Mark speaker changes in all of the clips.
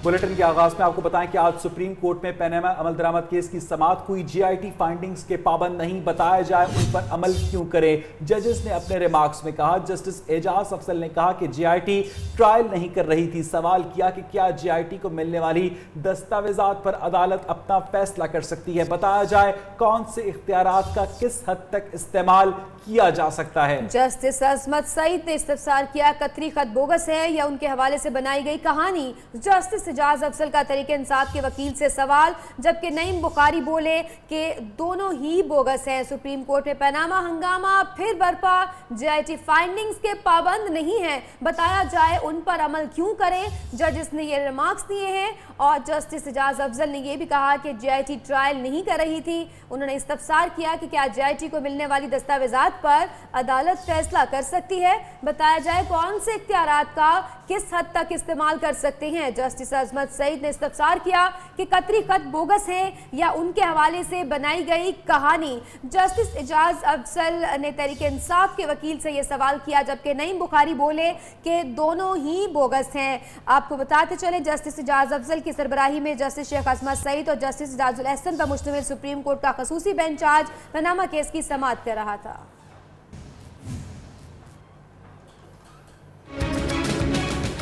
Speaker 1: Bulletin के आगाज में आपको बताएं कि आज सुप्रीम कोर्ट में पनामा अमल दरामद केस की समाअत हुई। जीआईटी फाइंडिंग्स के पाबंद नहीं बताया जाए, उन पर अमल क्यों करें। जजेस ने अपने रिमार्क्स में कहा। जस्टिस एजाज अफजल ने कहा कि जीआईटी ट्रायल नहीं कर रही थी। सवाल किया कि क्या जीआईटी को मिलने वाली दस्तावेजात पर अदालत अपना फैसला कर सकती है। बताया जाए कौन से इख्तियारात का किस हद तक इस्तेमाल किया जा सकता है।
Speaker 2: जस्टिस अजमत सईद ने इस्तफसार किया कतरी खत बोगस है या उनके हवाले से बनाई गई कहानी। जस्टिस एजाज अफजल का तरीके इंसाफ के वकील से सवाल, जबकि नईम बुखारी बोले कि दोनों ही बोगस हैं। सुप्रीम कोर्ट में पनामा हंगामा फिर बरपा। जीआईटी फाइंडिंग्स के पाबंद नहीं है, बताया जाए उन पर अमल क्यों करें। जजेस ने ये रिमार्क्स दिए हैं और जस्टिस एजाज अफजल ने यह भी कहा कि जीआईटी ट्रायल नहीं कर रही थी। उन्होंने इस्तफसार किया कि क्या जीआईटी को मिलने वाली दस्तावेजात पर अदालत फैसला कर सकती है। बताया जाए कौन से इख्तियारात का किस हद तक इस्तेमाल कर सकते हैं। जस्टिस अजमत सईद ने इस्तफसार किया कि कतरी खत बोगस है या उनके हवाले से बनाई गई कहानी। जस्टिस एजाज अफजल ने तरीके इंसाफ के वकील से यह सवाल किया, जबकि नईम बुखारी बोले कि दोनों ही बोगस हैं। आपको बताते चले जस्टिस एजाज अफजल की सरबराही में जस्टिस शेख अजमत सईद और जस्टिस एजाजुल एहसन पर मुश्तमिल सुप्रीम कोर्ट का खसूसी बेंच आज पनामा केस की समाअत कर रहा था।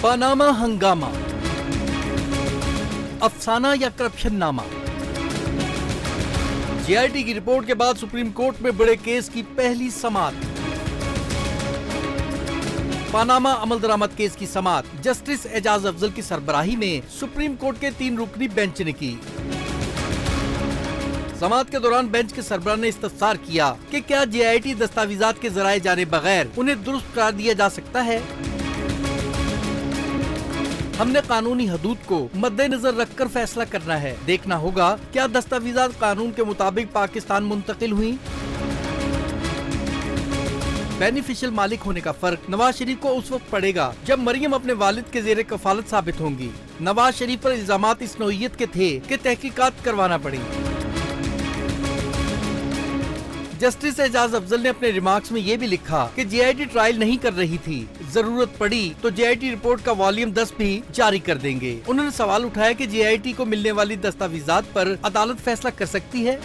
Speaker 3: पनामा हंगामा, अफसाना या करप्शन नामा। जीआईटी की रिपोर्ट के बाद सुप्रीम कोर्ट में बड़े केस की पहली समाअत। पनामा अमल दरामद केस की समाअत जस्टिस एजाज अफजल की सरबराही में सुप्रीम कोर्ट के 3 रुकनी बेंच ने की। समाअत के दौरान बेंच के सरबराह ने इस्तफसार किया कि क्या जीआईटी दस्तावेजात के जराए जाने बगैर उन्हें दुरुस्त करार दिया जा सकता है। हमने कानूनी हदूद को मद्देनजर रखकर फैसला करना है। देखना होगा क्या दस्तावेजात कानून के मुताबिक पाकिस्तान मुंतकिल हुई। बेनिफिशियल मालिक होने का फर्क नवाज शरीफ को उस वक्त पड़ेगा जब मरियम अपने वालिद के जेरे कफालत साबित होंगी। नवाज शरीफ पर इल्जामात इस नौइयत के थे कि तहकीकात करवाना पड़ी। जस्टिस एजाज अफजल ने अपने रिमार्क्स में ये भी लिखा कि जीआईटी ट्रायल नहीं कर रही थी, जरूरत पड़ी तो जीआईटी रिपोर्ट का वॉल्यूम 10 भी जारी कर देंगे। उन्होंने सवाल उठाया कि जीआईटी को मिलने वाली दस्तावेजात पर अदालत फैसला कर सकती है।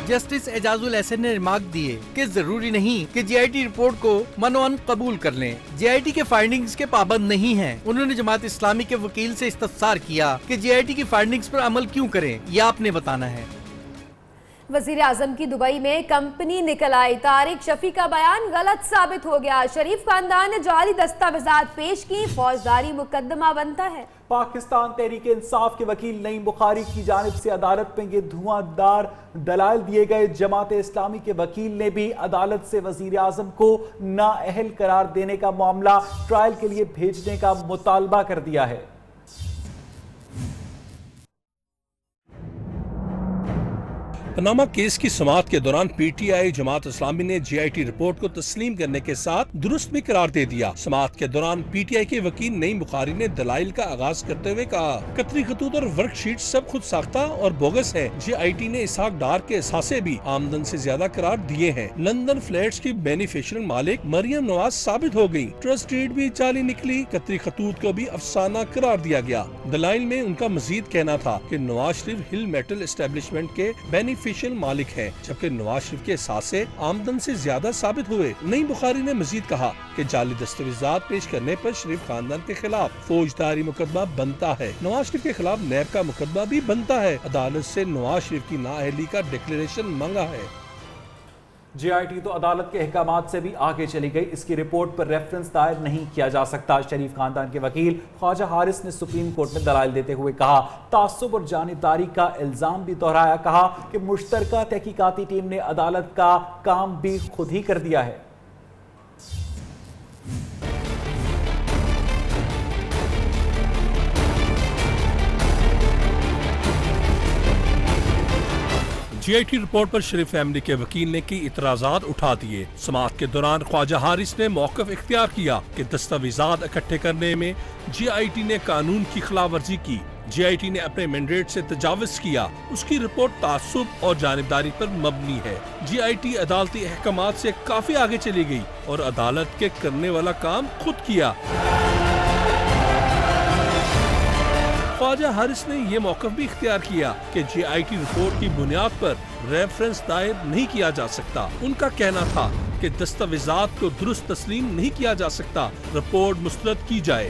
Speaker 3: जस्टिस एजाजुल एहसन ने रिमार्क दिए कि जरूरी नहीं कि जीआईटी रिपोर्ट को मनोअन कबूल कर लें। जीआईटी के फाइंडिंग्स के पाबंद नहीं हैं। उन्होंने जमात इस्लामी के वकील से इस्तफसार किया कि जीआईटी की फाइंडिंग्स पर अमल क्यों करें, यह आपने बताना है।
Speaker 2: वजीर आजम की दुबई में कंपनी निकल आई। तारिक शफी का बयान गलत साबित हो गया। शरीफ खानदान ने जाली दस्तावेजात पेश की, फौजदारी मुकदमा बनता है।
Speaker 1: पाकिस्तान तहरीक इंसाफ के वकील नईम बुखारी की जानिब से अदालत में ये धुआंधार दलाल दिए गए। जमात इस्लामी के वकील ने भी अदालत से वजीर आजम को नाअहल करार देने का मामला ट्रायल के लिए भेजने का मुतालबा कर दिया है।
Speaker 4: पनामा केस की समाअत के दौरान पीटीआई जमात इस्लामी ने जीआईटी रिपोर्ट को तस्लीम करने के साथ दुरुस्त भी करार दे दिया। समाअत के दौरान पीटीआई के वकील नईम बुखारी ने दलाइल का आगाज करते हुए कहा, कतरी खतूत और वर्कशीट सब खुद साख्ता और बोगस है। जीआईटी ने इसहाक डार के एहसासे भी आमदन से ज्यादा करार दिए हैं। लंदन फ्लैट्स की बेनिफिशियल मालिक मरियम नवाज साबित हो गयी। ट्रस्ट डीड भी जाली निकली। कतरी खतूत को भी अफसाना करार दिया गया। दलाइल में उनका मजीद कहना था कि नवाज शरीफ हिल मेटल एस्टेब्लिशमेंट के बेनिफिशियल मालिक है, जबकि नवाज शरीफ के एहसास से आमदन से ज्यादा साबित हुए। नईम बुखारी ने मजीद कहा कि जाली दस्तावेजात पेश करने पर शरीफ खानदान के खिलाफ फौजदारी मुकदमा बनता है। नवाज शरीफ के खिलाफ नैब का मुकदमा भी बनता है। अदालत से नवाज शरीफ की नाअहली का डिक्लेरेशन मांगा है।
Speaker 1: जीआईटी तो अदालत के अहकामात से भी आगे चली गई। इसकी रिपोर्ट पर रेफरेंस दायर नहीं किया जा सकता। शरीफ खानदान के वकील ख्वाजा हारिस ने सुप्रीम कोर्ट में दलाइल देते हुए कहा, तासुब और जानिबदारी का इल्जाम भी दोहराया। कहा कि मुश्तरका तहकीकाती टीम ने अदालत का काम भी खुद ही कर दिया है।
Speaker 4: जीआईटी रिपोर्ट पर शरीफ फैमिली के वकील ने की इतराजात उठा दिए। समाअत के दौरान ख्वाजा हारिस ने मौक़िफ़ इख्तियार किया कि दस्तावेजात इकट्ठे करने में जीआईटी ने कानून की खिलाफवर्जी की। जीआईटी ने अपने मैंडेट से तजावुज़ किया। उसकी रिपोर्ट तासुब और जानिबदारी पर मबनी है। जीआईटी अदालती अहकामात से काफी आगे चली गई और अदालत के करने वाला काम खुद किया। ख्वाजा हारिस ने ये मौक़िफ़ भी इख्तियार किया कि JIT रिपोर्ट की बुनियाद पर रेफरेंस दायर नहीं किया जा सकता। उनका कहना था कि दस्तावेजात को दुरुस्त तस्लीम नहीं किया जा सकता, रिपोर्ट मुस्तरद की जाए।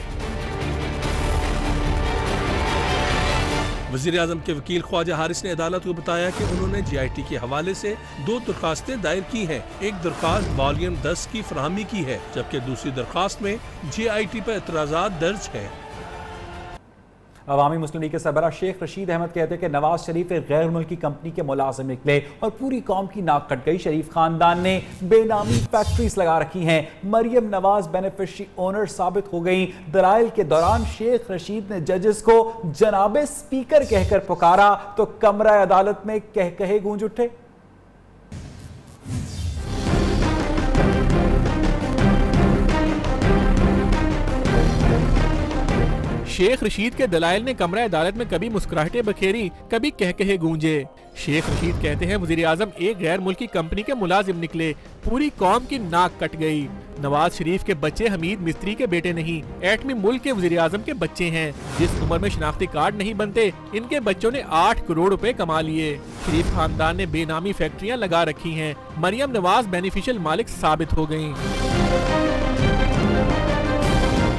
Speaker 4: वज़ीर आज़म के वकील ख्वाजा हारिस ने अदालत को बताया कि उन्होंने JIT के हवाले से 2 दरखास्तें दायर की हैं। एक दरखास्त वॉल्यूम 10 की फराहमी की है, जबकि दूसरी दरखास्त में JIT पर एतराज़ात दर्ज है।
Speaker 1: अवामी मुस्लिम लीग के सरबराह शेख रशीद अहमद कहते हैं कि नवाज शरीफ एक गैर मुल्की कंपनी के मुलाजिम निकले और पूरी कौम की नाक कट गई। शरीफ खानदान ने बेनामी फैक्ट्रीज लगा रखी हैं। मरियम नवाज बेनिफिशरी ओनर साबित हो गई। दलाइल के दौरान शेख रशीद ने जजेस को जनाबे स्पीकर कहकर पुकारा तो कमरा अदालत में कहे गूंज उठे।
Speaker 5: शेख रशीद के दलाइल ने कमरा अदालत में कभी मुस्कुराहटें बखेरी, कभी कहे गूंजे। शेख रशीद कहते हैं वज़ीर आज़म एक गैर मुल्की कंपनी के मुलाजिम निकले, पूरी कौम की नाक कट गई। नवाज शरीफ के बच्चे हमीद मिस्त्री के बेटे नहीं, एटमी मुल्क के वज़ीर आज़म के बच्चे हैं। जिस उम्र में शनाख्ती कार्ड नहीं बनते, इनके बच्चों ने 8 करोड़ रुपए कमा लिए। शरीफ खानदान ने बेनामी फैक्ट्रियां लगा रखी हैं। मरियम नवाज बेनिफिशियल मालिक साबित हो गयी।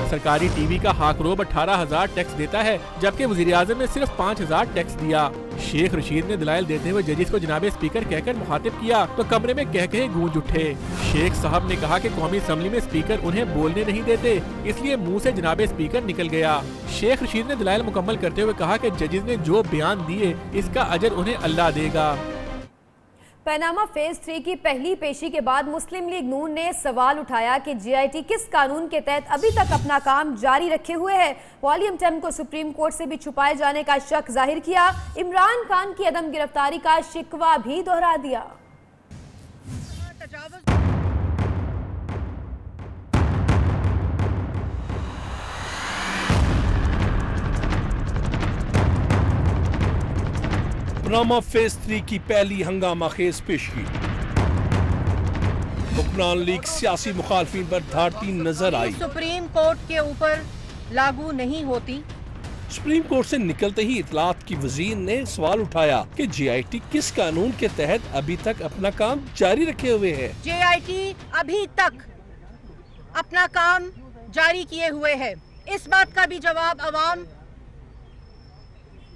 Speaker 5: सरकारी टीवी का हाकरोब 18,000 टैक्स देता है, जबकि वज़ीर आज़म ने सिर्फ 5,000 टैक्स दिया। शेख रशीद ने दलाइल देते हुए जजेस को जनाबे स्पीकर कहकर मुखातिब किया तो कमरे में कहे गूंज उठे। शेख साहब ने कहा कि कौमी असम्बली में स्पीकर उन्हें बोलने नहीं देते, इसलिए मुंह से जनाबे स्पीकर निकल गया। शेख रशीद ने दलाइल मुकम्मल करते हुए कहा कि जजेस ने जो बयान दिए इसका अजर उन्हें अल्लाह देगा।
Speaker 2: पनामा फेज 3 की पहली पेशी के बाद मुस्लिम लीग नून ने सवाल उठाया कि JIT किस कानून के तहत अभी तक अपना काम जारी रखे हुए है। वॉल्यूम 10 को सुप्रीम कोर्ट से भी छुपाए जाने का शक जाहिर किया। इमरान खान की अदम गिरफ्तारी का शिकवा भी दोहरा दिया।
Speaker 4: पनामा फेज 3 की पहली हंगामा खेज पेशी। हुक्मरान लीग सियासी मुखालफिन पर धारती नजर आई।
Speaker 6: सुप्रीम कोर्ट के ऊपर लागू नहीं होती।
Speaker 4: सुप्रीम कोर्ट से निकलते ही इतलात की वजीर ने सवाल उठाया कि JIT किस कानून के तहत अभी तक अपना काम जारी रखे हुए है।
Speaker 6: JIT अभी तक अपना काम जारी किए हुए है। इस बात का भी जवाब अवाम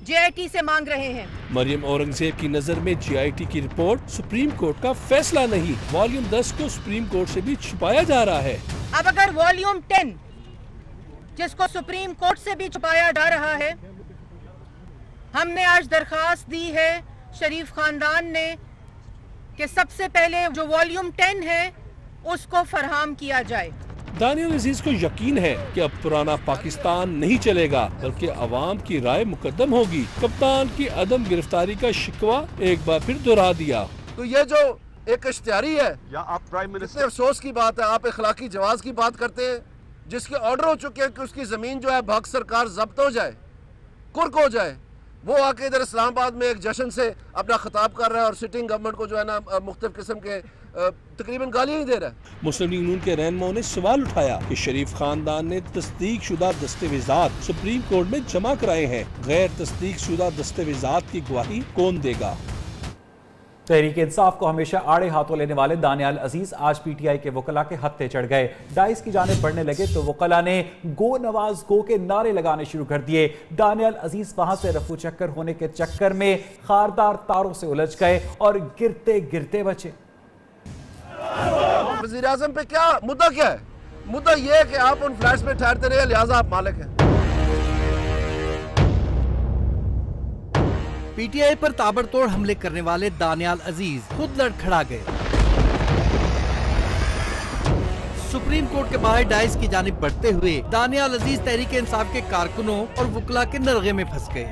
Speaker 6: JIT से मांग रहे हैं।
Speaker 4: मरियम औरंगजेब की नजर में JIT की रिपोर्ट सुप्रीम कोर्ट का फैसला नहीं, वॉल्यूम 10 को सुप्रीम कोर्ट से भी छुपाया जा रहा है।
Speaker 6: अब अगर वॉल्यूम 10 जिसको सुप्रीम कोर्ट से भी छुपाया जा रहा है, हमने आज दरखास्त दी है शरीफ खानदान ने कि सबसे पहले जो वॉल्यूम 10 है उसको फरहम किया जाए।
Speaker 4: दानियाल अजीज को यकीन है कि अब पुराना पाकिस्तान नहीं चलेगा, बल्कि अवाम की राय मुकद्दम होगी। कप्तान की अदम गिरफ्तारी का शिकवा एक बार फिर दोहरा दिया।
Speaker 7: तो ये जो एक इश्तिहारी है, या आप प्राइम मिनिस्टर, अफसोस की बात है, आप इखलाकी जवाज की बात करते हैं, जिसके ऑर्डर हो चुके हैं कि उसकी जमीन जो है भाग सरकार जब्त हो जाए, कुर्क हो जाए, वो आके इधर इस्लामाबाद में एक जश्न से अपना खिताब कर रहा है और सिटिंग गवर्नमेंट को जो है ना मुख्तलिफ किस्म के तकरीबन गालियां ही दे रहा है।
Speaker 4: मुस्लिम लीग नून के रहनुमाओं ने सवाल उठाया कि शरीफ खानदान ने तस्दीक शुदा दस्तावेजात सुप्रीम कोर्ट में जमा कराए हैं, गैर तस्दीक शुदा दस्तावेजात की गवाही कौन देगा।
Speaker 1: तहरीक इंसाफ को हमेशा आड़े हाथों लेने वाले दानियाल अजीज आज PTI के वकला के हत्थे चढ़ गए। डाइस की जानिब बढ़ने लगे तो वकला ने गो नवाज गो के नारे लगाने शुरू कर दिए। दानियाल अजीज वहां से रफू चक्कर होने के चक्कर में खारदार तारों से उलझ गए और गिरते गिरते बचे।
Speaker 7: वज़ीर आज़म पे क्या मुद्दा क्या है? मुद्दा यह है कि आप उन फ्लैट्स में ठहरते रहे, लिहाजा आप मालिक हैं।
Speaker 3: PTI पर ताबड़तोड़ हमले करने वाले दानियाल अजीज खुद लड़खड़ा गए। सुप्रीम कोर्ट के बाहर डाइस की जानिब बढ़ते हुए दानियाल अजीज तहरीक इंसाफ के कारकुनों और वकला के नरगे में फंस गए।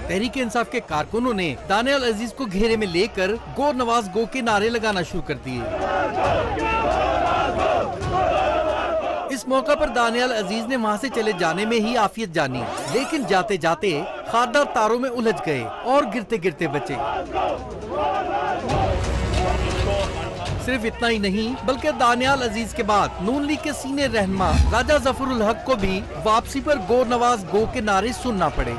Speaker 3: तहरीक इंसाफ के कारकुनों ने दानियाल अजीज को घेरे में लेकर गो नवाज गो के नारे लगाना शुरू कर दिए। इस मौका पर दानियाल अजीज ने वहां से चले जाने में ही आफियत जानी, लेकिन जाते जाते खारदार तारों में उलझ गए और गिरते गिरते बचे। सिर्फ इतना ही नहीं बल्कि दानियाल अजीज के बाद नून लीग के सीनियर रहनुमा राजा जफरुल हक को भी वापसी पर गो नवाज गो के नारे सुनना पड़े।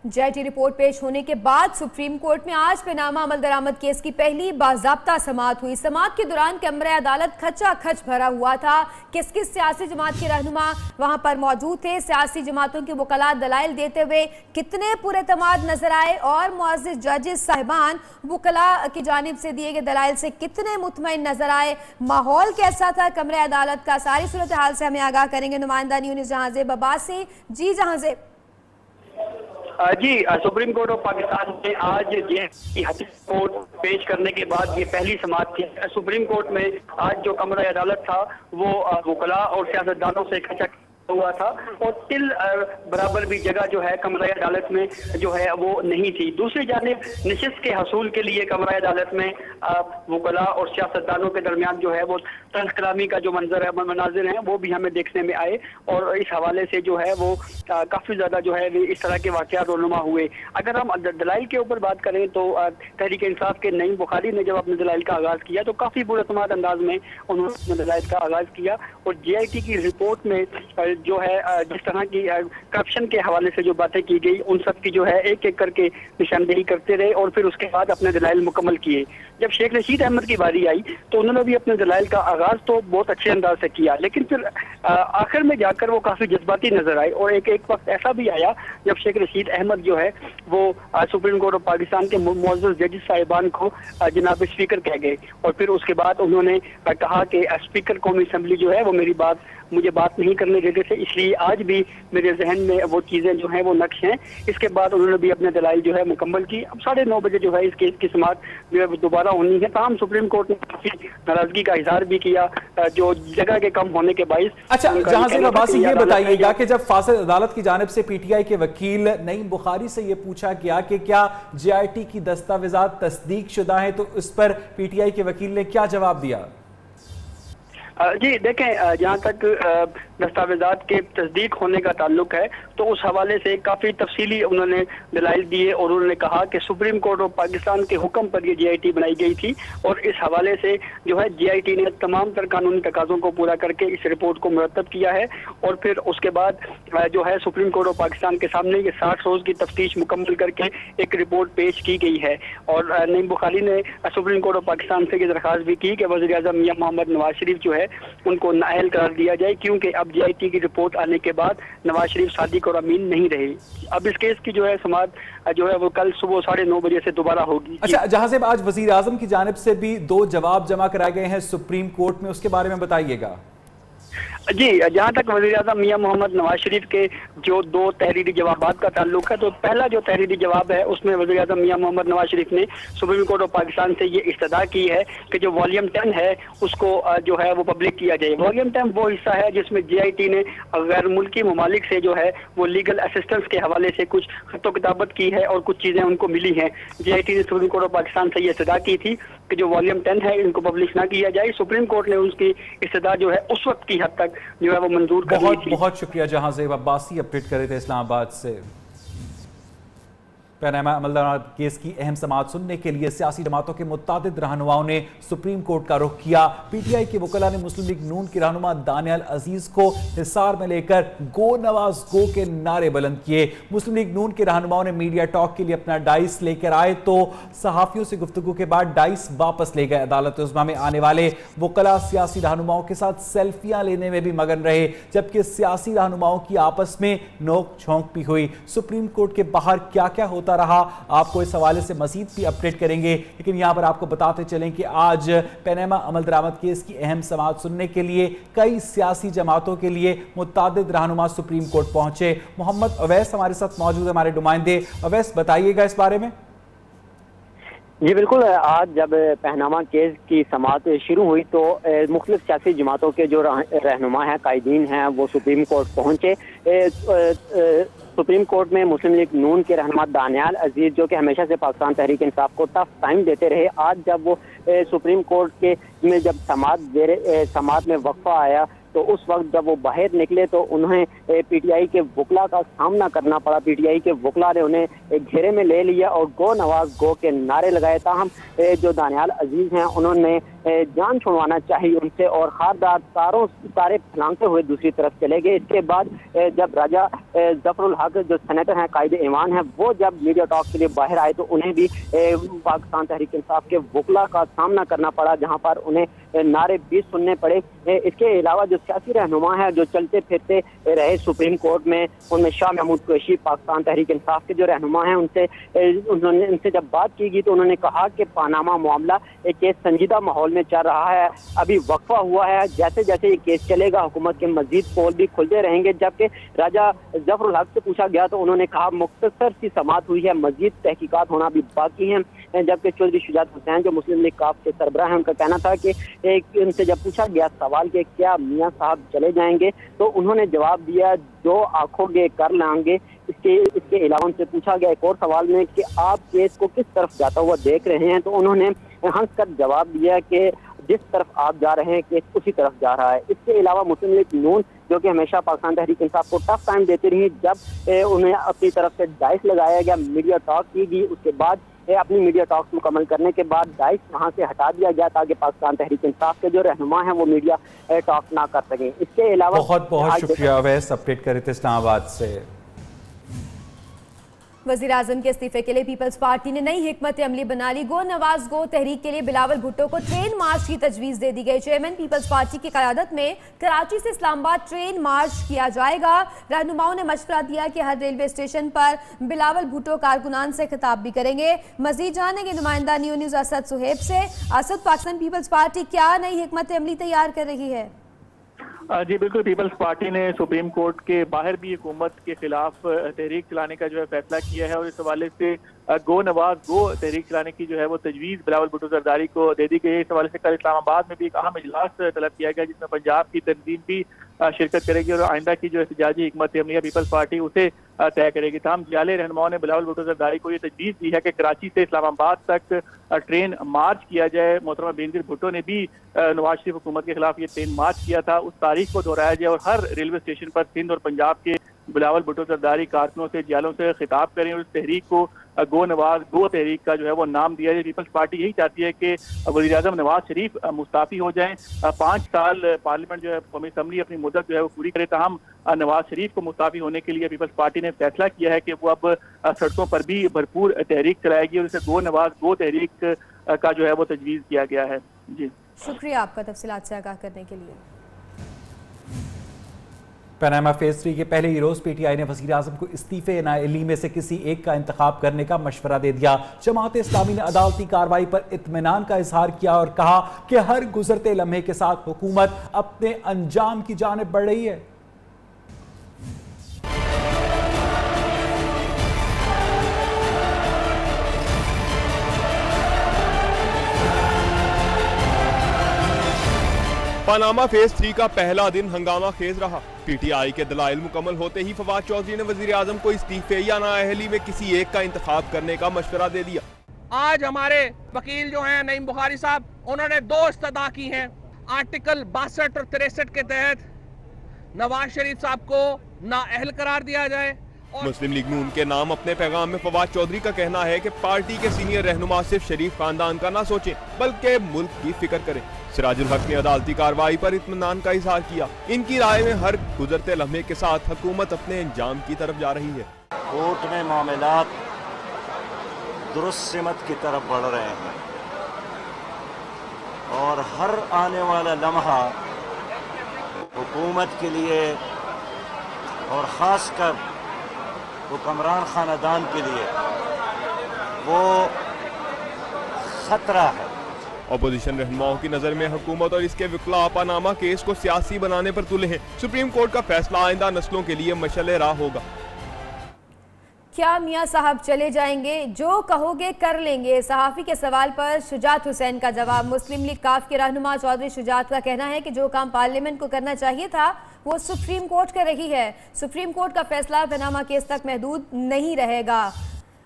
Speaker 2: जेआईटी रिपोर्ट पेश होने के बाद सुप्रीम कोर्ट में आज पैनामा अमल दरामद केस की पहली बाज़ाब्ता समाअत हुई। समाअत के दौरान कमरे अदालत खचाखच भरा हुआ था। किस किस सियासी जमात के रहनुमा वहां पर मौजूद थे, सियासी जमातों के वकला दलाइल देते हुए कितने पुरएतमाद नजर आए और मुअज़्ज़िज़ जजेस साहिबान वकला की जानिब से दिए गए दलाइल से कितने मुतमईन नजर आए, माहौल कैसा था कमरे अदालत का, सारी सूरत हाल से हमें आगाह करेंगे नुमाइंदा न्यूज़ जहांज़ेब अब्बासी। जी जहांज़ेब।
Speaker 8: जी, सुप्रीम कोर्ट ऑफ पाकिस्तान में आज जेएटी रिपोर्ट पेश करने के बाद ये पहली समाअत थी। सुप्रीम कोर्ट में आज जो कमरा अदालत था वो वकला और सियासतदानों से खचा हुआ था और तिल बराबर भी जगह जो है कमरा अदालत में जो है वो नहीं थी। दूसरी जानिब नशिस्त के हसूल के लिए कमरा अदालत में वकला और सियासतदानों के दरमियान जो है वो तल्ख कलामी का जो मनाजिर है वो भी हमें देखने में आए और इस हवाले से जो है वो काफ़ी ज़्यादा जो है इस तरह के वाक़यात रोनुमा हुए। अगर हम दलाइल के ऊपर बात करें तो तहरीक इंसाफ के नईम बुखारी ने जब अपने दलाइल का आगाज़ किया तो काफ़ी पुरएतमाद अंदाज में उन्होंने अपने दलाइल का आगाज़ किया और जेआईटी की रिपोर्ट में जो है जिस तरह की करप्शन के हवाले से जो बातें की गई उन सब की जो है एक एक करके निशानदेही करते रहे और फिर उसके बाद अपने दलाइल मुकम्मल किए। जब शेख रशीद अहमद की बारी आई तो उन्होंने भी अपने दलाइल का आगाज तो बहुत अच्छे अंदाज से किया, लेकिन फिर आखिर में जाकर वो काफी जज्बाती नजर आए और एक वक्त ऐसा भी आया जब शेख रशीद अहमद जो है वो सुप्रीम कोर्ट ऑफ पाकिस्तान के मुअज़्ज़िज़ जजेस साहिबान को जनाब स्पीकर कह गए और फिर उसके बाद उन्होंने कहा कि स्पीकर कौमी असम्बली जो है वो मुझे बात नहीं करने देते थे, इसलिए आज भी मेरे जहन में वो चीज़ें जो हैं वो नक्श हैं। इसके बाद उन्होंने भी अपने दलाइल जो है मुकम्मल की। अब 9:30 बजे जो है इस केस की समाअत जो है दोबारा होनी है। तमाम सुप्रीम कोर्ट ने काफ़ी नाराजगी का इजहार भी किया जो जगह के कम होने के बाइस।
Speaker 1: अच्छा जहांज़ेब अब्बासी, ये बताइएगा कि जब फासिल अदालत की जानिब से पीटीआई के वकील नईम बुखारी से ये पूछा गया कि क्या जेआईटी की दस्तावेजात तस्दीक शुदा है तो इस पर पीटीआई के वकील ने क्या जवाब दिया?
Speaker 8: जी देखें, जहाँ तक दस्तावेजात के तस्दीक होने का ताल्लुक है तो उस हवाले से काफ़ी तफसीली उन्होंने दलाइल दिए और उन्होंने कहा कि सुप्रीम कोर्ट ऑफ पाकिस्तान के हुक्म पर ये जेआईटी बनाई गई थी और इस हवाले से जो है जेआईटी ने तमाम तर कानूनी तकाज़ों को पूरा करके इस रिपोर्ट को मुरतब किया है और फिर उसके बाद जो है सुप्रीम कोर्ट ऑफ पाकिस्तान के सामने ये 60 रोज़ की तफ्तीश मुकम्मल करके एक रिपोर्ट पेश की गई है। और नईम बुखारी ने सुप्रीम कोर्ट ऑफ पाकिस्तान से ये दरख्वास्त भी की कि वज़ीर आज़म मियां मोहम्मद नवाज शरीफ जो है उनको नाअहल करार दिया जाए क्योंकि अब जेआईटी की रिपोर्ट आने के बाद नवाज शरीफ सादिक और अमीन नहीं रहे। अब इस केस की जो है समाअत जो है वो कल सुबह 9:30 बजे से दोबारा होगी।
Speaker 1: अच्छा जहांज़ेब, आज वज़ीर आज़म की जानिब से भी 2 जवाब जमा कराए गए हैं सुप्रीम कोर्ट में, उसके बारे में बताइएगा।
Speaker 8: जी, जहाँ तक वज़ीर आज़म मियां मोहम्मद नवाज शरीफ के जो 2 तहरीरी जवाबात का ताल्लुक है तो पहला जो तहरीरी जवाब है उसमें वज़ीर आज़म मियां मोहम्मद नवाज शरीफ ने सुप्रीम कोर्ट ऑफ पाकिस्तान से ये इस्तदा की है कि जो वॉल्यूम 10 है उसको जो है वो पब्लिक किया जाए। वॉल्यूम 10 वो हिस्सा है जिसमें जेआईटी ने गैर मुल्की ममालिक से जो है वो लीगल असिस्टेंस के हवाले से कुछ खतो किताबत की है और कुछ चीज़ें उनको मिली हैं। जेआईटी ने सुप्रीम कोर्ट ऑफ पाकिस्तान से ये इस्तदा की थी कि जो वॉल्यूम 10 है इनको पब्लिश ना किया जाए। सुप्रीम कोर्ट ने उसकी इस्तदा जो है उस वक्त की हद तक जो है वो मंजूर कर ली थी।
Speaker 1: बहुत शुक्रिया जहांज़ेब अब्बासी, अपडेट कर रहे थे इस्लामाबाद से। पैनामा अमल दरामद केस की अहम समाअत सुनने के लिए सियासी जमातों के मुतादिद रहनुमाओं ने सुप्रीम कोर्ट का रुख किया। पीटीआई के वकला ने मुस्लिम लीग नून के रहनुमा दानियाल अजीज को हिसार में लेकर गो नवाज गो के नारे बुलंद किए। मुस्लिम लीग नून के रहनुमाओं ने मीडिया टॉक के लिए अपना डाइस लेकर आए तो सहाफियों से गुफ्तगू के बाद डाइस वापस ले गए। अदालत उज़्मा में आने वाले वकला सियासी रहनुमाओं के साथ सेल्फियां लेने में भी मगन रहे, जबकि सियासी रहनुमाओं की आपस में नोक झोंक भी हुई। सुप्रीम कोर्ट के बाहर क्या क्या होता रहा आपको इस हवाले से मजीद भी अपडेट करेंगे, लेकिन यहां पर आपको बताते चलें कि आज पैनामा अमल दरामद केस की अहम समाअत सुनने के लिए कई सियासी जमातों के लिए मुतादिद रहनुमा सुप्रीम कोर्ट पहुंचे। मोहम्मद अवैस हमारे साथ मौजूद है, हमारे नुमाइंदे। अवैस, बताइएगा इस बारे में।
Speaker 9: जी बिल्कुल, आज जब पैनामा केस की समाअत शुरू हुई तो मुख्तलिफ सियासी जमातों के जो रहनुमा हैं, कायदीन हैं, वो सुप्रीम कोर्ट पहुंचे। सुप्रीम कोर्ट में मुस्लिम लीग नून के रहनुमा दानियाल अजीज जो कि हमेशा से पाकिस्तान तहरीक इंसाफ को टफ टाइम देते रहे, आज जब वो सुप्रीम कोर्ट के में जब समाअत में वक्फा आया तो उस वक्त जब वो बाहर निकले तो उन्हें पीटीआई के वकला का सामना करना पड़ा। पीटीआई के वकला ने उन्हें घेरे में ले लिया और गो नवाज गो के नारे लगाए। ताहम जो दानियाल अजीज हैं उन्होंने जान छुड़वाना चाहिए उनसे और खारदार तारे फैलाते हुए दूसरी तरफ चले गए। इसके बाद जब राजा जफरुल हक जो सेनेटर हैं, कायदे ईमान हैं, वो जब मीडिया टॉक के लिए बाहर आए तो उन्हें भी पाकिस्तान तहरीक इंसाफ के वकला का सामना करना पड़ा, जहां पर उन्हें नारे भी सुनने पड़े। इसके अलावा जो सियासी रहनुमा है जो चलते फिरते रहे सुप्रीम कोर्ट में, उनमें शाह महमूद कुरैशी पाकिस्तान तहरीक इंसाफ के जो रहनुमा हैं उनसे जब बात की गई तो उन्होंने कहा कि पानामा मामला एक केस संजीदा माहौल में चल रहा है, अभी वक्फा हुआ है, जैसे जैसे ये केस चलेगा हुकूमत के मजीद पोल भी खुलते रहेंगे। जबकि राजा जफरुल हक से पूछा गया तो उन्होंने कहा मुख्तसर सी समाअत हुई है, मजीद तहकीकात होना भी बाकी है। जबकि चौधरी शुजात हुसैन जो मुस्लिम लीग काफ के सरबराह हैं, उनका कहना था कि उनसे जब पूछा गया सवाल कि क्या मियाँ साहब चले जाएंगे तो उन्होंने जवाब दिया जो आंखोगे कर लाएंगे। इसके अलावा उनसे पूछा गया एक और सवाल में कि आप केस को किस तरफ जाता हुआ देख रहे हैं तो उन्होंने हंस कर जवाब दिया कि जिस तरफ आप जा रहे हैं केस उसी तरफ जा रहा है। इसके अलावा मुस्लिम लीग नून जो कि हमेशा पाकिस्तान तहरीक इंसाफ को टफ टाइम देती रही, जब उन्हें अपनी तरफ से डाइस लगाया गया, मीडिया टॉक की गई, उसके बाद अपनी मीडिया टॉक्स मुकम्मल करने के बाद डाइस वहां से हटा दिया गया ताकि पाकिस्तान तहरीक इंसाफ के जो रहनुमा हैं वो मीडिया टॉक ना कर सकें। इसके अलावा
Speaker 1: बहुत बहुत शुक्रिया अवैस अपडेट करे थे इस्लामाबाद से।
Speaker 2: वज़ीर आज़म के इस्तीफे के लिए पीपल्स पार्टी ने नई हिकमत अमली बना ली। गो नवाज गो तहरीक के लिए बिलावल भुट्टो को ट्रेन मार्च की तजवीज़ दे दी गई। चेयरमैन पीपल्स पार्टी की क़यादत में कराची से इस्लामाबाद ट्रेन मार्च किया जाएगा। रहनुमाओं ने मशवरा दिया कि हर रेलवे स्टेशन पर बिलावल भुट्टो कारकुनान से खिताब भी करेंगे। मजीद जानेंगे नुमाइंदा न्यूज़ असद सुहेब से। असद, पाकिस्तान पीपल्स पार्टी क्या नई हिकमत अमली तैयार कर रही है?
Speaker 10: जी बिल्कुल, पीपल्स पार्टी ने सुप्रीम कोर्ट के बाहर भी हुकूमत के खिलाफ तहरीक चलाने का जो है फैसला किया है और इस हवाले से गो नवाज गो तहरीक चलाने की जो है वो तजवीज़ बिलावल भुट्टो जरदारी को दे दी गई। इस हवाले से कल इस्लामाबाद में भी एक अहम इजलास तलब किया गया जिसमें पंजाब की तंजीम भी शिरकत करेगी और आइंदा की जो एहतजाजी हिकमत अमली है पीपल्स पार्टी उसे तय करेगी। तमाम जाले रहनुमाओं ने बिलावल भुट्टो जरदारी को ये तजवीज़ दी है कि कराची से इस्लामाबाद तक ट्रेन मार्च किया जाए। मोहतरमा बेनज़ीर भुट्टो ने भी नवाज शरीफ हुकूमत के खिलाफ ये ट्रेन मार्च किया था, उस तारीख को दोहराया जाए और हर रेलवे स्टेशन पर सिंध और पंजाब के बिलावल भुट्टो जरदारी कारकुनों से जालों से खिताब करें और इस तहरीक को गो नवाज गो तहरीक का जो है वो नाम दिया जाए। पीपल्स पार्टी यही चाहती है कि वज़ीर आज़म नवाज शरीफ मुस्ताफ़ी हो जाएं, 5 साल पार्लियामेंट जो है कौमी असम्बली अपनी मुद्दत जो है वो पूरी करे। तमाम नवाज शरीफ को मुस्ताफ़ी होने के लिए पीपल्स पार्टी ने फैसला किया है कि वो अब सड़कों पर भी भरपूर तहरीक चलाएगी और इसे गो नवाज गो तहरीक का जो है वो तजवीज़ किया गया है। जी
Speaker 2: शुक्रिया आपका तफसीलात से आगाह करने के लिए।
Speaker 1: पनामा फेज 3 के पहले ही रोज पीटीआई ने वज़ीर आज़म को इस्तीफे नाअहली में से किसी एक का इंतखाब करने का मशवरा दे दिया। जमात इस्लामी ने अदालती कार्रवाई पर इत्मीनान का इजहार किया और कहा कि हर गुजरते लम्हे के साथ हुकूमत अपने अंजाम की जानिब बढ़ रही है।
Speaker 11: पनामा फेज 3 का पहला दिन हंगामा खेज रहा। पीटीआई के दलाइल मुकम्मल होते ही फवाद चौधरी ने वजीर आजम को इस्तीफे या नाअहली में किसी एक का इंतखाब करने का मशवरा दे दिया।
Speaker 12: आज हमारे वकील जो हैं नईम बुखारी साहब, उन्होंने 2 इस्तदा की हैं। आर्टिकल 62 और 63 के तहत नवाज शरीफ साहब को नाअहल करार दिया जाए।
Speaker 11: मुस्लिम लीग नून के नाम अपने पैगाम में फवाद चौधरी का कहना है कि पार्टी के सीनियर रहनुमा सिर्फ शरीफ खानदान का ना सोचें बल्कि मुल्क की फिक्र करें। सिराजुल हक ने अदालती कार्रवाई पर इत्मीनान का इजहार किया। इनकी राय में हर गुजरते लम्हे के साथ हुकूमत अपने अंजाम की तरफ जा रही है।
Speaker 13: कोर्ट में मामलात दुरुस्त सिमत की तरफ बढ़ रहे हैं और हर आने वाला लम्हा हुकूमत के लिए और ख़ासकर हुक्मरान खानदान के लिए वो खतरा है।
Speaker 11: अपोजिशन रहनुमाओं की नजर में हुकूमत और इसके वकला पनामा केस को सियासी बनाने पर तुले हैं। सुप्रीम कोर्ट का फैसला आइंदा नस्लों के लिए मशअल राह होगा।
Speaker 2: क्या मियाँ साहब चले जाएंगे? जो कहोगे कर लेंगे। सहाफ़ी के सवाल पर शुजात हुसैन का जवाब। मुस्लिम लीग काफ के रहनुमा चौधरी शुजात का कहना है कि जो काम पार्लियामेंट को करना चाहिए था वो सुप्रीम कोर्ट कर रही है। सुप्रीम कोर्ट का फैसला पनामा केस तक महदूद नहीं रहेगा।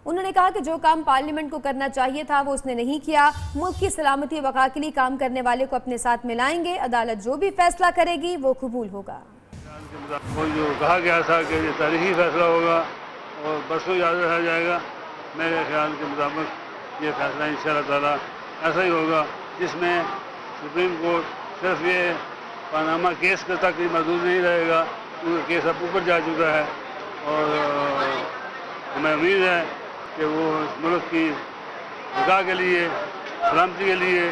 Speaker 2: उन्होंने कहा कि जो काम पार्लियामेंट को करना चाहिए था वो उसने नहीं किया। मुल्क की सलामती वक़ा के लिए काम करने वाले को अपने साथ मिलाएंगे। अदालत जो भी फैसला करेगी वो कबूल होगा।
Speaker 14: वो जो कहा गया था कि ये तारीखी फैसला होगा और बरसों याद रखा जाएगा, मेरे ख्याल के मुताबिक ये फैसला इंशाअल्लाह ताला ऐसा ही होगा जिसमें सुप्रीम कोर्ट सिर्फ ये पनामा केस के तक ही महदूद नहीं रहेगा, क्योंकि केस अब ऊपर जा चुका है और हमें उम्मीद है कि वो मुल्क की बका के लिए, सलामती के लिए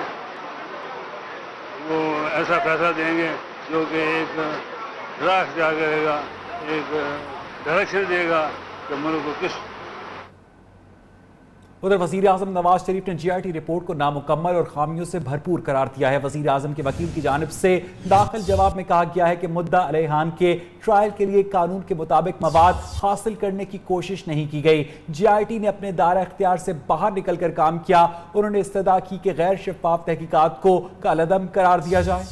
Speaker 14: वो ऐसा फैसला देंगे जो कि एक राह इख्तियार करेगा, एक डायरेक्शन देगा कि मुल्क को किस।
Speaker 1: उधर वज़ीर आज़म नवाज शरीफ ने GIT रिपोर्ट को नामुकम्मल और खामियों से भरपूर करार दिया है। वज़ीर आज़म के वकील की जानिब से दाखिल जवाब में कहा गया है कि मुद्दा अलैहान के ट्रायल के लिए कानून के मुताबिक मवाद हासिल करने की कोशिश नहीं की गई। GIT ने अपने दायरा इख्तियार से बाहर निकल कर काम किया। उन्होंने इस्तदा की कि गैर शफाफ तहकीकात को कालअदम करार दिया जाए।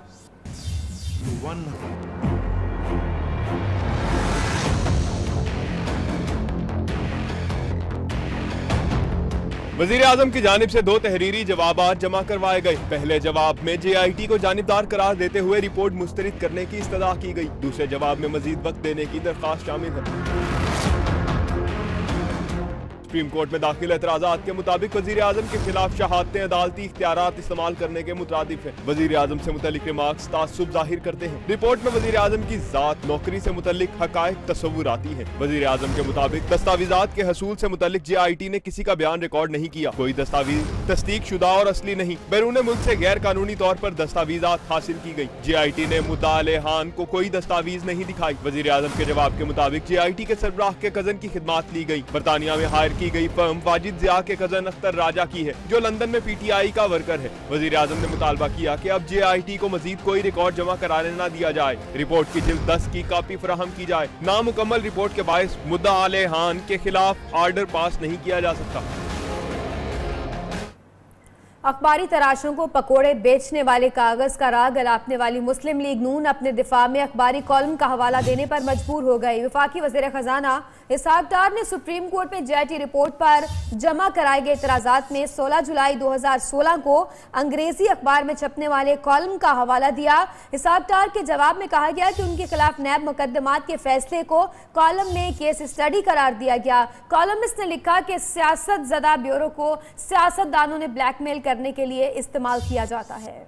Speaker 11: वज़ीर आज़म की जानिब से 2 तहरीरी जवाबात जमा करवाए गए। पहले जवाब में JIT को जानिबदार करार देते हुए रिपोर्ट मुस्तरद करने की इस्तदा की गई। दूसरे जवाब में मजीद वक्त देने की दरख्वास्त शामिल है। सुप्रीम कोर्ट में दाखिल एतराज़ात के मुताबिक वज़ीर आज़म के खिलाफ शहादतें अदालती इख्तियारात इस्तेमाल करने के मुताबिक है। वज़ीर आज़म से मुतल्लिक रिमार्क्स तासुब जाहिर करते हैं। रिपोर्ट में वज़ीर आज़म की ज़ात, नौकरी से मुतल्लिक हक़ाइक़ तस्वुराती हैं। वज़ीर आज़म के मुताबिक दस्तावेज़ात के हसूल से मुतल्लिक JIT ने किसी का बयान रिकॉर्ड नहीं किया। कोई दस्तावेज तस्दीक शुदा और असली नहीं, बैरून मुल्क से गैर कानूनी तौर पर दस्तावेज़ात हासिल की गई। JIT ने मुद्दा अलैहान को कोई दस्तावेज नहीं दिखाई। वज़ीर आज़म के जवाब के मुताबिक JIT के सरबराह के कज़न की खिदमात ली गई। बरतानिया में हायर की गई फर्म वाजिद ज़िया के कज़न अख्तर राजा की है, जो लंदन में PTI का वर्कर है। वज़ीर आज़म ने मुतालबा किया कि अब JIT को मजीद कोई रिकॉर्ड जमा कराने न दिया जाए। रिपोर्ट की जिल्द 10 की कॉपी फराहम की जाए। नामुकम्मल रिपोर्ट के बायस मुद्दा अलैहान के खिलाफ आर्डर पास नहीं किया जा सकता।
Speaker 2: अखबारी तराशों को पकोड़े बेचने वाले कागज का राग अलापने वाली मुस्लिम लीग नून अपने दिफा में अखबारी कॉलम का हवाला देने पर मजबूर हो गई। वफाकी वज़ीर खजाना इसहाक डार ने सुप्रीम कोर्ट में JIT रिपोर्ट पर जमा कराए गए एतराज़ात में 16 जुलाई 2016 को अंग्रेजी अखबार में छपने वाले कॉलम का हवाला दिया। इसहाक डार के जवाब में कहा गया कि उनके खिलाफ नैब मुकदमात के फैसले को कॉलम में केस स्टडी करार दिया गया। कॉलमिस्ट ने लिखा कि सियासत ज़दा ब्यूरो को सियासतदानों ने ब्लैकमेल करने के लिए इस्तेमाल किया जाता है।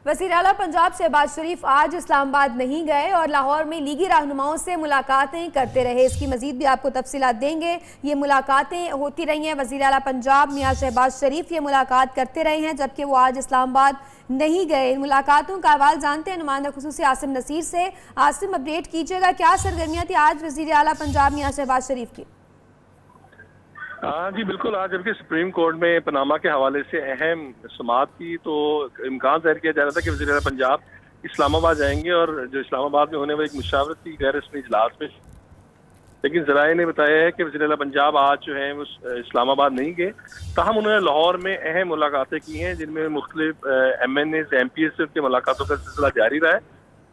Speaker 2: वज़ीर आला पंजाब शहबाज शरीफ आज इस्लामाबाद नहीं गए और लाहौर में लीगी रहनुमाओं से मुलाकातें करते रहे। इसकी मजीद भी आपको तफसीलात देंगे। ये मुलाकातें होती रही हैं। वज़ीर आला पंजाब मियां शहबाज शरीफ ये मुलाकात करते रहे हैं, जबकि वो आज इस्लामाबाद नहीं गए। इन मुलाकातों का अहवाल जानते हैं नुमाइंदा खुसूसी आसिम नसीर से। आसिम, अपडेट कीजिएगा, क्या सरगर्मियाँ थी आज वज़ीर आला पंजाब मियां शहबाज शरीफ की?
Speaker 10: हाँ जी बिल्कुल, आज जबकि सुप्रीम कोर्ट में पनामा के हवाले से अहम समाअत थी, तो इम्कान जाहिर किया जा रहा था कि वज़ीर आला पंजाब इस्लामाबाद जाएंगे और जो इस्लामाबाद में होने वाली एक मुशावरती गैर रस्मी इजलास में, लेकिन ज़राए ने बताया है कि वज़ीर आला पंजाब आज जो है वो इस्लामाबाद नहीं गए। ताहम उन्होंने लाहौर में अहम मुलाकातें की हैं, जिनमें मुख्तलिफ MNAs MPs से उनकी मुलाकातों का सिलसिला जारी रहा है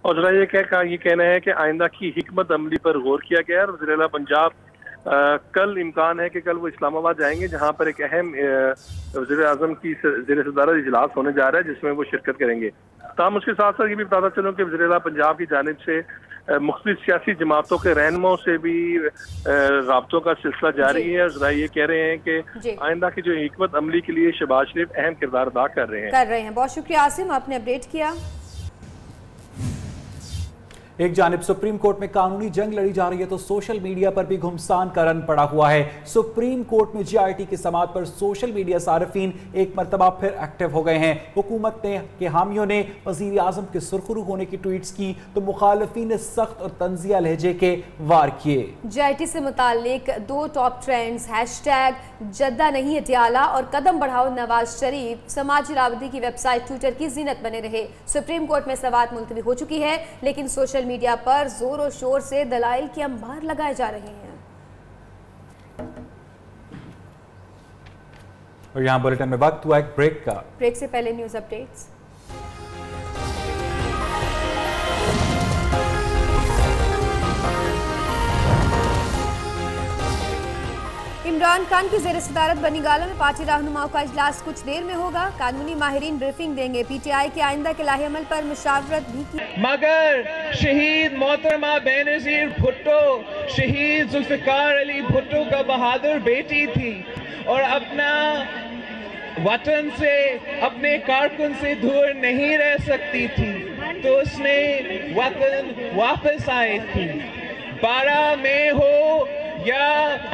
Speaker 10: और ज़रा ये कहना है कि आइंदा की हिकमत अमली पर गौर किया गया है। और वज़ीर आला पंजाब कल इम्कान है कि कल वो इस्लामाबाद जाएंगे, जहां पर एक अहम वज़ीर आज़म की ज़ेर सदारत इजलास होने जा रहा है, जिसमें वो शिरकत करेंगे। ताहम उसके साथ साथ ये भी बताता चलूँ कि वज़ीर आला पंजाब की जानिब से मुख्तलिफ सियासी जमातों के रहनुमाओं से भी राब्तों का सिलसिला जारी है और जरा ये कह रहे हैं कि आइंदा की जो हिकमत अमली के लिए शहबाज शरीफ अहम किरदार अदा कर रहे हैं।
Speaker 2: बहुत शुक्रिया आसिम, आपने अपडेट किया।
Speaker 1: एक जानिब सुप्रीम कोर्ट में कानूनी जंग लड़ी जा रही है तो सोशल मीडिया पर भी घुमसान का रन पड़ा हुआ है। सुप्रीम कोर्ट में JIT की समाअत पर सोशल मीडिया सारिफीन एक मरतबा फिर एक्टिव हो गए हैं। हुकूमत के हामियों ने वज़ीर आज़म के सुरखरू होने की ट्वीट्स की तो मुखालफीन ने सख्त और तंजिया लहजे के वार किए। JIT
Speaker 2: से मुतालिक 2 टॉप ट्रेंड्स #जद्दा नहीं अटियाला और कदम बढ़ाओ नवाज शरीफ समाजी राबते की वेबसाइट ट्विटर की जीनत बने रहे। सुप्रीम कोर्ट में समाअत मुलतवी हो चुकी है, लेकिन सोशल मीडिया पर जोर और शोर से दलाइल के अंबार लगाए जा रहे हैं।
Speaker 1: और यहाँ बुलेटिन में वक्त हुआ एक ब्रेक का।
Speaker 2: ब्रेक से पहले न्यूज अपडेट्स। इमरान खान की ज़ेर सदारत बनीगाला में पार्टी रहनुमाओं का इजलास कुछ देर में होगा। कानूनी माहिरीन ब्रीफिंग देंगे। पीटीआई के आइंदा के लाहे अमल पर मुशावरत भी की।
Speaker 12: मगर शहीद मोहतरमा बेनज़ीर भुट्टो शहीद जुल्फ़िकार अली भुट्टो का बहादुर बेटी थी और अपना वतन से अपने कारकुन से दूर नहीं रह सकती थी, तो उसने वतन वापस आई थी। 12 मई हो या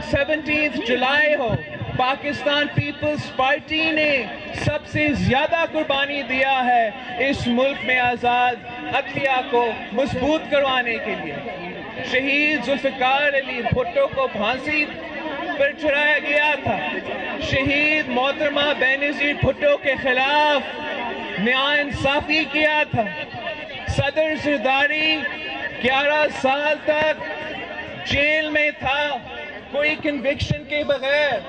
Speaker 12: 17 जुलाई हो, पाकिस्तान पीपल्स पार्टी ने सबसे ज्यादा कुर्बानी दिया है इस मुल्क में आजाद अदलिया को मजबूत करवाने के लिए। शहीद जुल्फ़िकार अली भुट्टो को फांसी पर चढ़ाया गया था। शहीद मोहतरमा बेनज़ीर भुट्टो के खिलाफ न्याय इंसाफी किया था। सदर ज़रदारी 11 साल तक जेल में था, कोई कन्विक्शन के बगैर।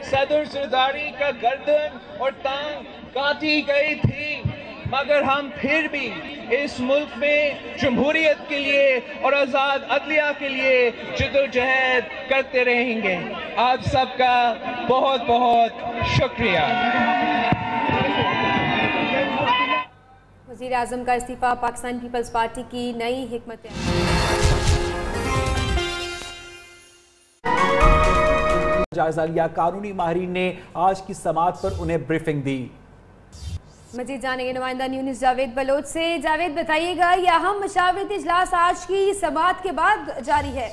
Speaker 12: सदर ज़रदारी का गर्दन और टांग काटी गई थी, मगर हम फिर भी इस मुल्क में जमहूरियत के लिए और आज़ाद अदलिया के लिए जद्दोजहद करते रहेंगे। आप सबका बहुत बहुत शुक्रिया।
Speaker 2: वज़ीर आज़म का इस्तीफा, पाकिस्तान पीपल्स पार्टी की नई हिकमत
Speaker 1: जायजा लिया। कानूनी माहिरीन ने आज की समाअत पर उन्हें ब्रीफिंग दी।
Speaker 2: मजीद जानेंगे नुमाइंदा न्यूज़ जावेद बलोच से। जावेद, बताइएगा ये अहम मशावरती इजलास आज की समाअत के बाद जारी है।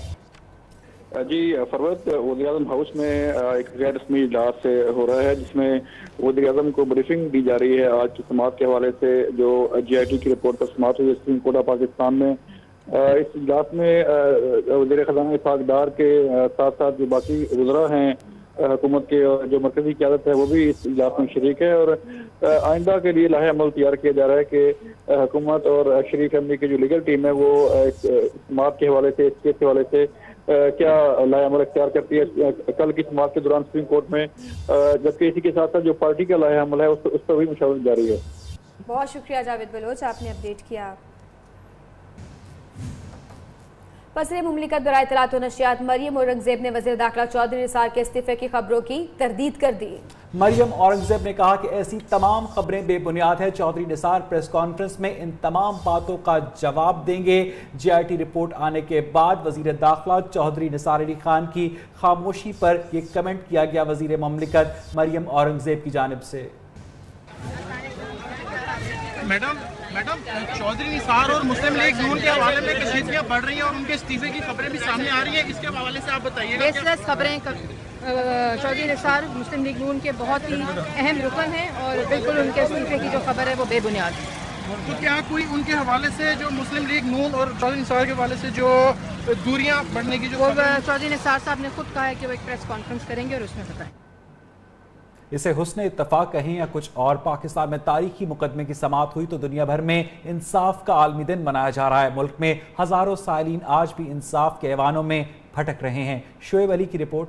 Speaker 15: जी फरवत, वज़ीर आज़म हाउस में एक गैर रस्मी इजलास हो रहा है जिसमें वज़ीर आज़म को ब्रीफिंग दी जा रही है आज की समाअत के हवाले से। जो GIT की रिपोर्ट पर समाअत हुई सुप्रीम कोर्ट ऑफ पाकिस्तान में, इस इजलास में वज़ीर ख़ज़ाना इफ़ाक़ डार के साथ साथ जो बाकी वज़रा हैं हुकूमत के और जो मरकज़ी क़यादत है वो भी इस इजलास में शरीक है। और आइंदा के लिए लाहे अमल तैयार किया जा रहा है कि हुकूमत और शरीफ फैमिली की जो लीगल टीम है वो इस समाअत के हवाले से, इस केस के हवाले से क्या लाहे अमल इख्तियार करती है। कल की समाअत के दौरान सुप्रीम कोर्ट में, जबकि इसी के साथ साथ जो पार्टी का लाहे अमल है उस पर भी मुशावरत जारी है।
Speaker 2: बहुत शुक्रिया जावेद बलोच, आपने अपडेट किया। वज़ीर मुमलिकत बराए इत्तलात व नशियात मरियम औरंगज़ेब ने वज़ीर दाखिला चौधरी निसार के इस्तीफे की खबरों की तरदीद कर दी।
Speaker 1: मरियम औरंगज़ेब ने कहा कि ऐसी तमाम खबरें बेबुनियाद है। चौधरी निसार प्रेस कॉन्फ्रेंस में इन तमाम बातों का जवाब देंगे। GIT रिपोर्ट आने के बाद वज़ीर दाखिला चौधरी निसार अली खान की खामोशी पर यह कमेंट किया गया वज़ीर मुमलिकत मरियम औरंगज़ेब की जानिब से।
Speaker 16: मैडम चौधरी निसार और मुस्लिम लीग नून के हवाले में कशीदगियां बढ़ रही हैं और उनके इस्तीफे की खबरें भी सामने आ रही हैं, इसके हवाले से आप बताइएगा।
Speaker 6: बेसलेस खबरें। चौधरी निसार मुस्लिम लीग नून के बहुत ही अहम रुकन हैं और बिल्कुल उनके इस्तीफे की जो खबर है वो बेबुनियाद है।
Speaker 16: तो क्या कोई उनके हवाले से जो मुस्लिम लीग नून और चौधरी निसार के हवाले से जो दूरियां बढ़ने की जो
Speaker 6: चौधरी निसार साहब ने खुद कहा है कि वो एक प्रेस कॉन्फ्रेंस करेंगे और उसमें बताएं।
Speaker 1: इसे हुस्न इत्तफाक कहें या कुछ और, पाकिस्तान में तारीखी मुकदमे की समाअत हुई तो दुनिया भर में इंसाफ का आलमी दिन मनाया जा रहा है। मुल्क में हजारों साइलीन आज भी इंसाफ के ऐवानों में भटक रहे हैं। शोएब अली की रिपोर्ट।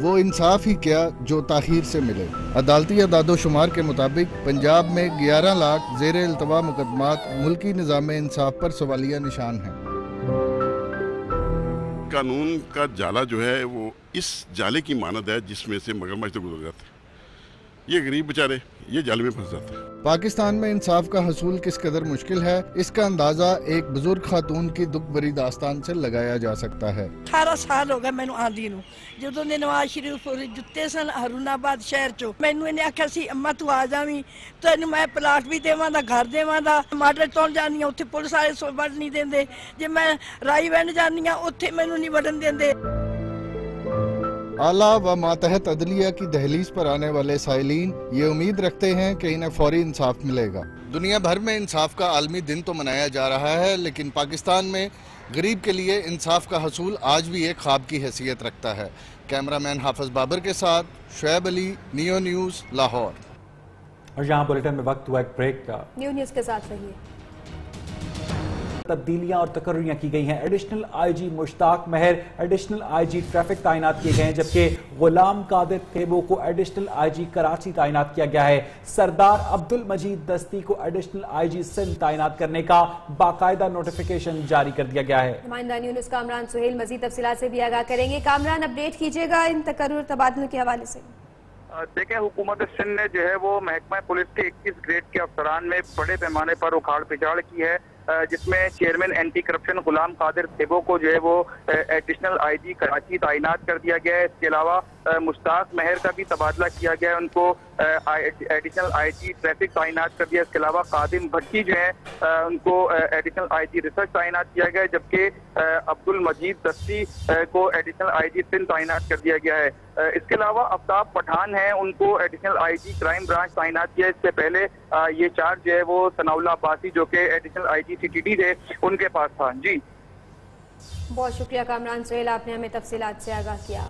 Speaker 17: वो इंसाफ ही क्या जो ताखीर से मिले। अदालती अदादोशुमार के मुताबिक पंजाब में 11 लाख ज़ेर इल्तवा मुकदमात मुल्की निज़ाम इंसाफ पर सवालिया निशान हैं।
Speaker 18: कानून का जाला जो है वो इस जाले की मानद है जिसमें से मगरमच्छ तो गुजर जाते हैं। ये गरीब बेचारे ये जाले में फंस जाते हैं।
Speaker 17: पाकिस्तान में इंसाफ का हसूल किस कदर मुश्किल है, इसका अंदाजा एक बुजुर्ग खातून की दुख भरी दास्तान से लगाया जा सकता है।
Speaker 19: 18 साल हो गए मैनू आंदी नू, ਜਦੋਂ ਨੇ ਨਵਾਜ਼ ਸ਼ਰੀਫ ਜੁੱਤੇ ਸਨ ਹਰੂਨਾਬਾਦ ਸ਼ਹਿਰ ਚੋਂ, ਮੈਨੂੰ ਇਹਨੇ ਆਖਿਆ ਸੀ ਅੰਮਾ ਤੂੰ ਆ ਜਾਵੀਂ, ਤੈਨੂੰ ਮੈਂ ਪਲਾਟ ਵੀ ਦੇਵਾਂਗਾ, ਘਰ ਦੇਵਾਂਗਾ। ਮਾਡਲ ਟਾਊਨ ਜਾਂਦੀ ਆ ਉੱਥੇ ਪੁਲਿਸ ਵਾਲੇ ਵੜ ਨਹੀਂ ਦਿੰਦੇ, ਜੇ ਮੈਂ ਰਾਈ ਵੰਡ ਜਾਂਦੀ ਆ ਉੱਥੇ ਮੈਨੂੰ ਨਹੀਂ ਵੜਨ ਦਿੰਦੇ।
Speaker 17: आला व मातहत अदलिया की दहलीज पर आने वाले साइलीन ये उम्मीद रखते हैं कि इन्हें फौरी इंसाफ मिलेगा। दुनिया भर में इंसाफ का आलमी दिन तो मनाया जा रहा है, लेकिन पाकिस्तान में गरीब के लिए इंसाफ का हसूल आज भी एक ख्वाब की हैसियत रखता है। कैमरामैन हाफिज बाबर के साथ शोएब अली, नियो न्यूज़, लाहौर।
Speaker 1: और यहाँ बुलेटिन में वक्त हुआ एक ब्रेक का।
Speaker 2: न्यू न्यूज़ के साथ रहिए।
Speaker 1: तब्दीलियां और तकर्रियां की गई हैं। एडिशनल आईजी मुश्ताक महर एडिशनल आईजी ट्रैफिक तैनात किए गए हैं, जबकि गुलाम कादिर थेबो को एडिशनल आईजी कराची तैनात किया गया है। सरदार अब्दुल मजीद दस्ती को एडिशनल आईजी सिंध तैनात करने का बाकायदा नोटिफिकेशन जारी कर दिया गया है।
Speaker 2: नुमाइंदा न्यूज़ कामरान सुहेल मजीद तफसीलात से भी आगाह करेंगे। कामरान, अपडेट कीजिएगा इन तकर्रुर तबादलों के हवाले से।
Speaker 20: देखें, हुकूमत सिंध ने जो है वो महकमा पुलिस के 21 ग्रेड के अफसरान में बड़े पैमाने पर उखाड़ पिछाड़ की है, जिसमें chairman anti corruption Ghulam Qadir Thebo को जो है वो एडिशनल आईजी कराची तैनात कर दिया गया है। इसके अलावा मुश्ताक महर का भी तबादला किया गया है, उनको एडिशनल आईजी ट्रैफिक तैनात कर दिया। इसके अलावा कादिम भट्टी जो है उनको एडिशनल आईजी रिसर्च तैनात किया गया है, जबकि अब्दुल मजीद दस्ती को एडिशनल आईजी सिंध तैनात कर दिया गया है। इसके अलावा आफ्ताब पठान है, उनको एडिशनल आईजी क्राइम ब्रांच तैनात किया। इससे पहले ये चार्ज जो है वो सनाउल्लाह अब्बासी जो कि एडिशनल आईजी सीटीडी थे उनके पास था। जी
Speaker 2: बहुत शुक्रिया कामरान सुहेल, आपने हमें तफसीलात से आगाह किया।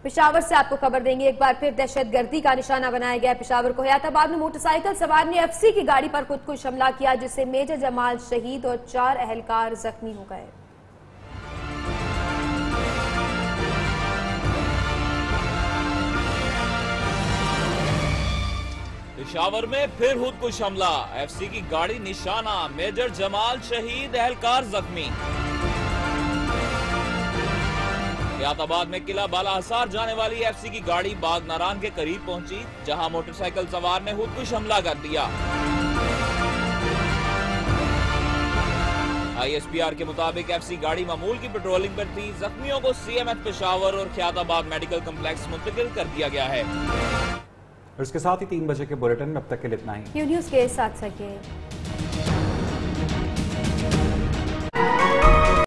Speaker 2: पेशावर से आपको खबर देंगे, एक बार फिर दहशतगर्दी का निशाना बनाया गया। पेशावर को हयाताबाद में मोटरसाइकिल सवार ने एफसी की गाड़ी पर खुदकुश हमला किया, जिससे मेजर जमाल शहीद और 4 अहलकार जख्मी हो गए।
Speaker 21: पेशावर में फिर खुदकुश हमला, एफसी की गाड़ी निशाना, मेजर जमाल शहीद, एहलकार जख्मी। हयाताबाद में किला बालाहसार जाने वाली एफसी की गाड़ी बाग नारान के करीब पहुंची, जहां मोटरसाइकिल सवार ने खुदकुश हमला कर दिया। आईएसपीआर के मुताबिक एफसी गाड़ी मामूल की पेट्रोलिंग पर थी। जख्मियों को सीएमएच पेशावर और हयाताबाद मेडिकल कम्प्लेक्स मुंतकिल कर दिया गया है।
Speaker 1: इसके साथ ही 3 बजे के बुलेटिन में अब तक के लिए इतना ही।
Speaker 2: न्यूज़ के साथ